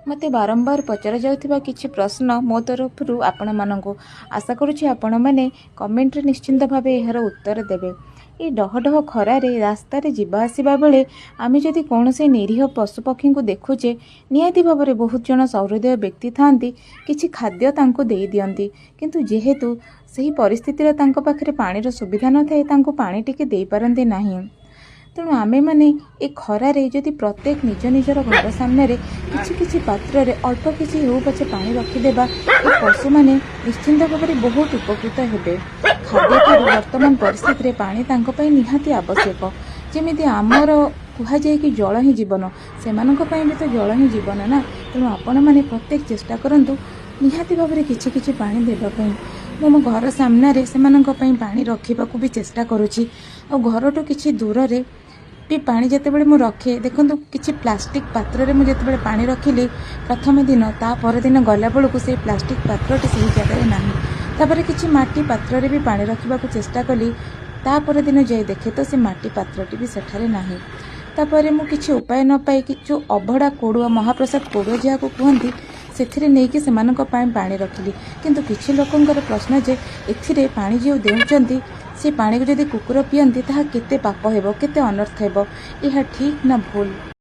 मते बारंबार पचरा जाउथिबा किछि प्रश्न मो तरफरु आपण मानंकु आशा करूछि आपण माने कमेंट रे निश्चिंत भावे एहर उत्तर देबे। ए डहडह खरारे रास्तारे जिबा आसिबा बेले आमे जदि कोनोसे निरीह पशुपक्षी को देखुचे निहाती भाବରେ बहुत जन सहृदय व्यक्ति थांती किछि खाद्य तांको देई दियंती किंतु जेहेतु सही परिस्थिति तांको पाखरे पानी रो सुविधा न थाए तांको पानी टिके देई पारंती नाही। तेणु आमे माने ए खरारे जदि प्रत्येक निज निजर घर सामने किछि किछि पात्र रे अल्प किछि हो पछे पानी रखिदेबा ए पशु माने निश्चिंत भाव में बहुत उपकृत हेबे। खाद्य ठारू वर्तमान परिस्थिति रे पानी तांको पई निहाती आवश्यक। जेमिति आमर कुहा जाए कि जल ही जीवन सेमानक पई भी तो जल ही जीवन ना। तेणु आपण माने प्रत्येक चेष्टा करंतु निहाती भाव में किछि किछि पानी देबा पई। मो घर सामने सेमानक पई पानी रखिबाकू भी चेष्टा करूछि। आ घरटू किछि दूर रे भी पानी जितेबाला मुझे रखे देखूँ किसी प्लास्टिक पात्र रे मुझे जितेबाला पानी रखिली प्रथम दिन ता पर दिन गला बेलू से प्लास्टिक पात्रटी से जगह ना तापर किसी माटी पात्र रे भी पानी रखा चेष्टा कली ता पर दिन जाई देखे तो से माटी पात्रटी भी सेठारे नाही। तापर मु किछि उपाय न पाई कि जो अभड़ा कोड़ुआ महाप्रसाद कोड़ुआ जहाँ कहती से नहीं कि सेमानक पानी रखिली किंतु किछि लोकंकर प्रश्न जे एथिरे पानी जो देउचंती से पानी को जदि कुकुर पियंती ताहा केते पाप हेबो केते अनर्थ हेबो यह ठीक ना भूल।